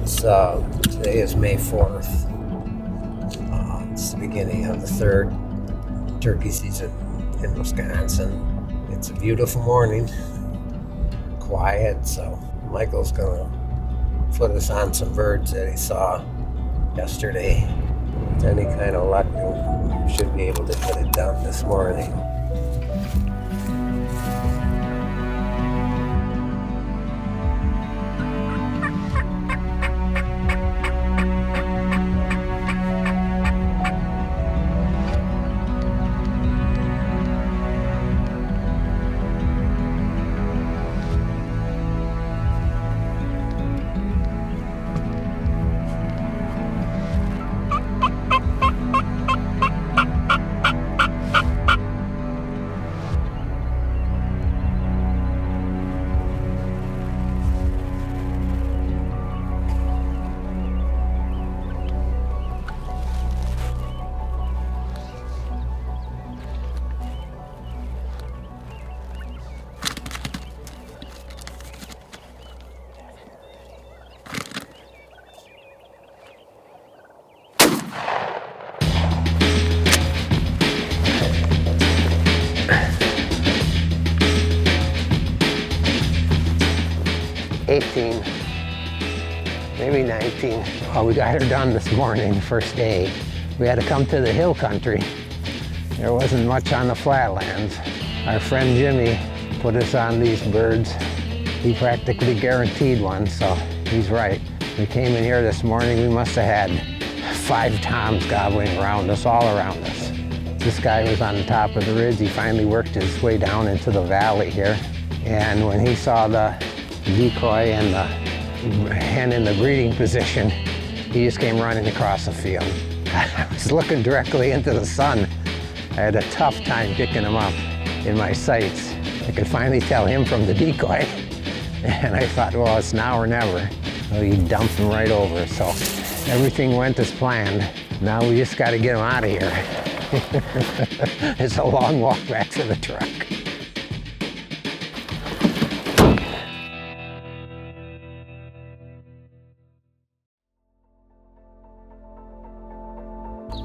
Today is May 4th. It's the beginning of the third turkey season in Wisconsin. It's a beautiful morning, quiet, so Michael's gonna put us on some birds that he saw yesterday. With any kind of luck, we should be able to get it done this morning. Maybe 19. Well, we got her done this morning, first day. We had to come to the hill country. There wasn't much on the flatlands. Our friend Jimmy put us on these birds. He practically guaranteed one, so he's right. We came in here this morning, we must have had 5 toms gobbling around us, all around us. This guy was on the top of the ridge. He finally worked his way down into the valley here. And when he saw the decoy and the hen in the breeding position, he just came running across the field. I was looking directly into the sun. I had a tough time picking him up in my sights. I could finally tell him from the decoy. And I thought, well, it's now or never. So he dumped him right over. So everything went as planned. Now we just got to get him out of here. It's a long walk back to the truck.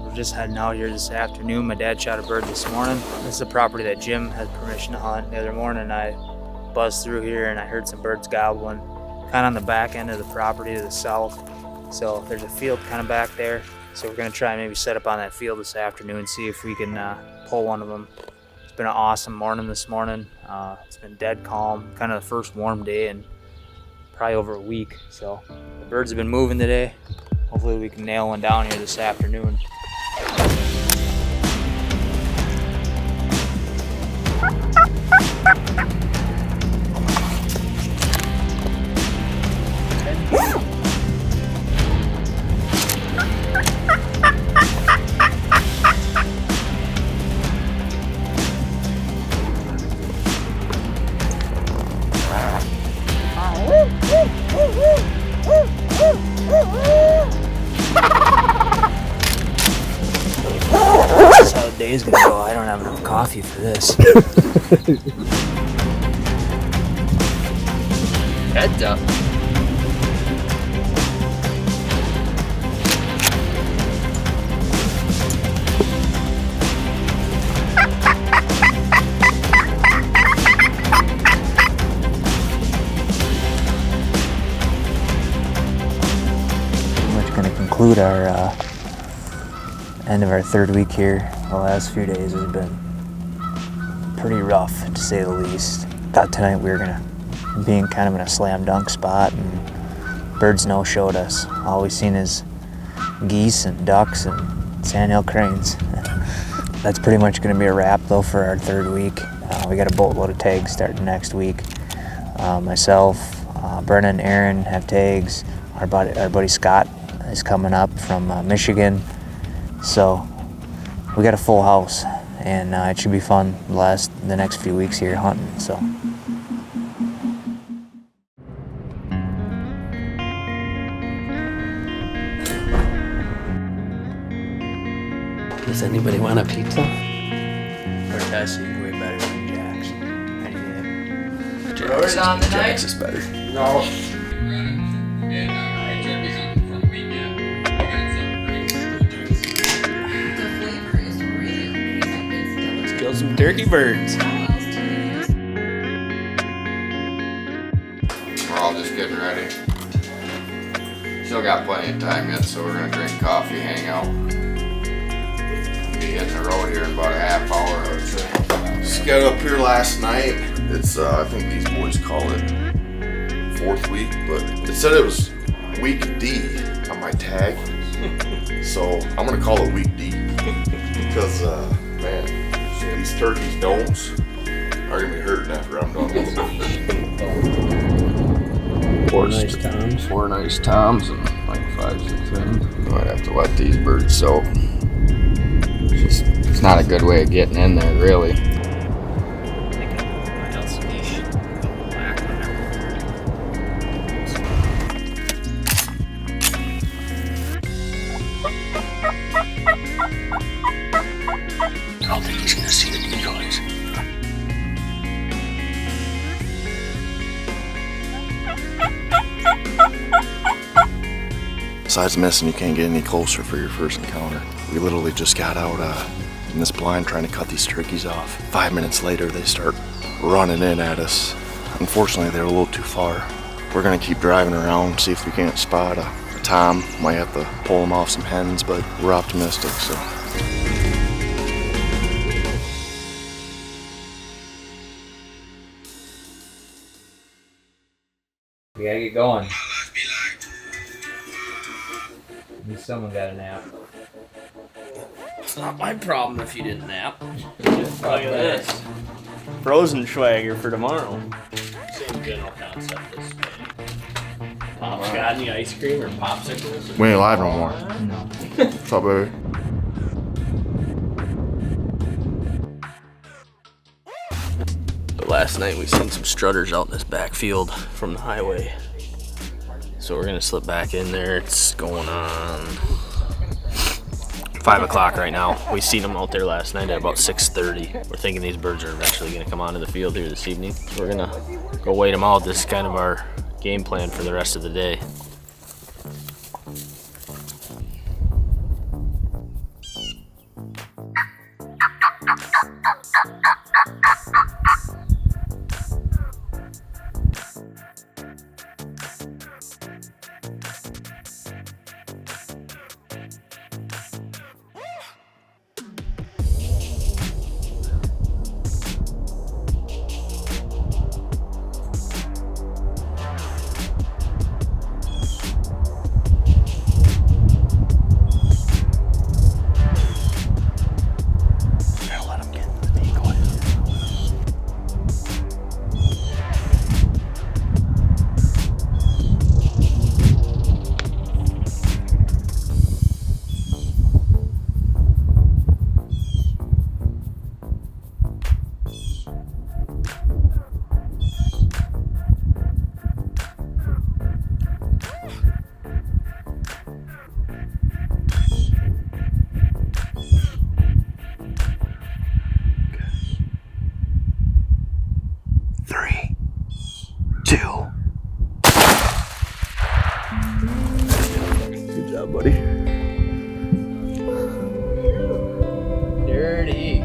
We're just heading out here this afternoon. My dad shot a bird this morning. This is a property that Jim had permission to hunt. The other morning I buzzed through here and I heard some birds gobbling kind of on the back end of the property to the south. So there's a field kind of back there. So we're gonna try and maybe set up on that field this afternoon and see if we can pull one of them. It's been an awesome morning this morning. It's been dead calm, kind of the first warm day in probably over a week. So the birds have been moving today. Hopefully we can nail one down here this afternoon. This is how the day's gonna go. I don't have enough coffee for this. Heads up. Pretty much gonna conclude our end of our third week here. The last few days has been pretty rough, to say the least. Thought tonight we were gonna be in kind of in a slam dunk spot, and birds no-showed us. All we've seen is geese and ducks and sandhill cranes. That's pretty much gonna be a wrap though for our third week. We got a boatload of tags starting next week. Myself, Brennan and Aaron have tags. Our buddy Scott is coming up from Michigan. So we got a full house, and it should be fun the next few weeks here hunting. So. Does anybody want a pizza? Cortese is way better than Jack's. Any day. Jack's is better. No. Kill some turkey birds. We're all just getting ready. Still got plenty of time yet, so we're gonna drink coffee, hang out. Be hitting the road here in about a half hour, I would say. Just got up here last night. It's I think these boys call it 4th week, but it said it was week D on my tag. So I'm gonna call it week D because man, these turkeys' domes are gonna be hurting after I'm done with them. 4 nice toms. 4 nice toms and like 5, 6 hens. Might have to let these birds soak. It's not a good way of getting in there, really. I don't think he's gonna see the decoys. Besides missing, you can't get any closer for your first encounter. We literally just got out in this blind trying to cut these turkeys off. 5 minutes later, they start running in at us. Unfortunately, they're a little too far. We're gonna keep driving around, see if we can't spot a tom. Might have to pull them off some hens, but we're optimistic, so. We gotta get going. At least someone got a nap. It's not my problem if you didn't nap. Look at this. Frozen swagger for tomorrow. Same general concept as Pop's got any ice cream or popsicles? We ain't live no more. No. What's up, baby? But last night we seen some strutters out in this backfield from the highway. So we're gonna slip back in there. It's going on 5 o'clock right now. We seen them out there last night at about 6:30. We're thinking these birds are eventually gonna come onto the field here this evening. We're gonna go wait them out. This is kind of our game plan for the rest of the day. Good job, buddy. Dirty.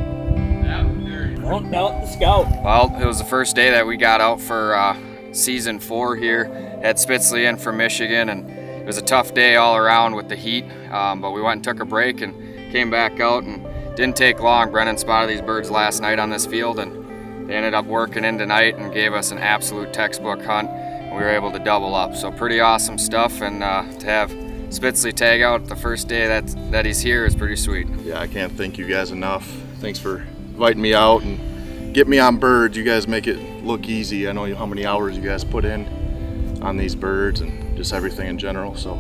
Don't doubt the scout. Well, it was the first day that we got out for season 4 here at Spitzley in from Michigan, and it was a tough day all around with the heat, but we went and took a break and came back out, and didn't take long. Brennan spotted these birds last night on this field, and they ended up working in tonight and gave us an absolute textbook hunt. We were able to double up, so pretty awesome stuff, and to have Spitzley tag out the first day that he's here is pretty sweet. Yeah, I can't thank you guys enough. Thanks for inviting me out and get me on birds. You guys make it look easy. I know how many hours you guys put in on these birds and just everything in general, so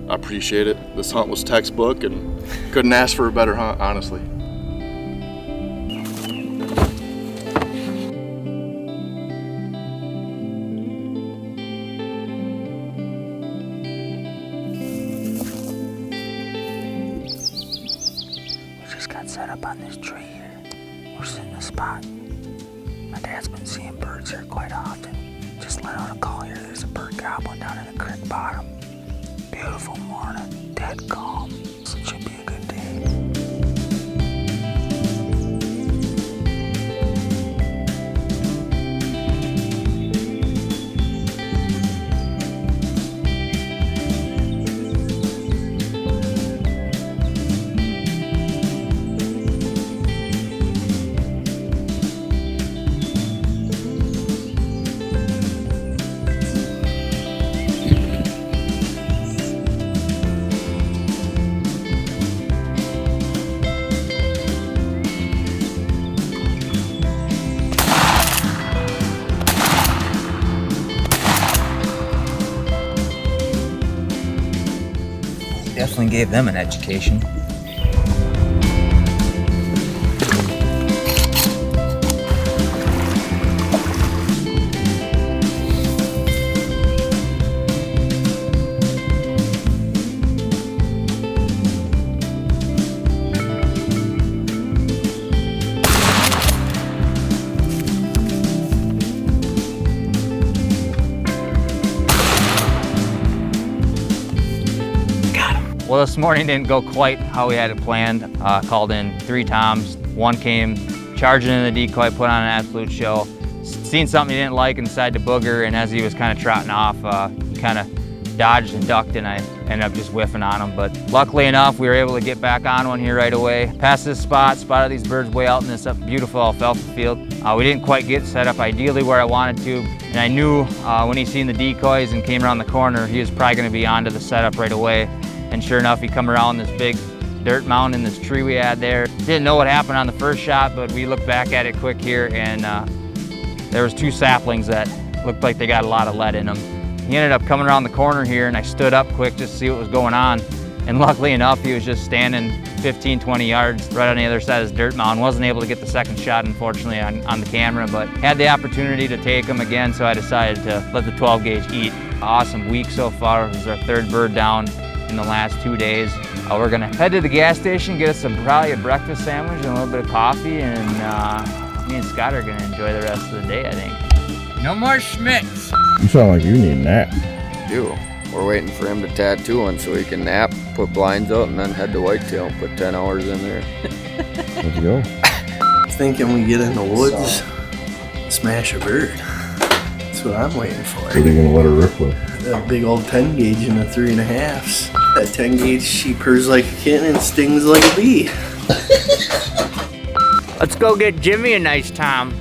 I appreciate it. This hunt was textbook and couldn't ask for a better hunt, honestly. Set up on this tree here. We're sitting in a spot. My dad's been seeing birds here quite often. Just let out a call here. There's a bird gobbling down in the creek bottom. Beautiful morning, dead calm. So it should be a good day. Definitely gave them an education. Well, this morning didn't go quite how we had it planned. Called in 3 toms. One came charging in the decoy, put on an absolute show. Seen something he didn't like and decided to booger, and as he was kind of trotting off, he kind of dodged and ducked, and I ended up just whiffing on him. But luckily enough, we were able to get back on one here right away. Past this spot, spotted these birds way out in this beautiful alfalfa field. We didn't quite get set up ideally where I wanted to, and I knew when he seen the decoys and came around the corner, he was probably going to be onto the setup right away. And sure enough, he come around this big dirt mound in this tree we had there. Didn't know what happened on the first shot, but we looked back at it quick here, and there was 2 saplings that looked like they got a lot of lead in them. He ended up coming around the corner here, and I stood up quick just to see what was going on. And luckily enough, he was just standing 15, 20 yards right on the other side of this dirt mound. Wasn't able to get the second shot, unfortunately, on the camera, but had the opportunity to take him again, so I decided to let the 12 gauge eat. Awesome week so far. This is our 3rd bird down in the last 2 days. We're gonna head to the gas station, get us probably a breakfast sandwich and a little bit of coffee, and me and Scott are gonna enjoy the rest of the day, I think. No more schmicks. You sound like you need a nap. Do. We're waiting for him to tattoo one so he can nap, put blinds out, and then head to whitetail and put 10 hours in there. Let's go. Thinking we get in the woods, smash a bird. That's what I'm waiting for. What are you gonna let her rip with? That big old 10 gauge and the 3.5s. That 10 gauge, she purrs like a kitten and stings like a bee. Let's go get Jimmy a nice tom.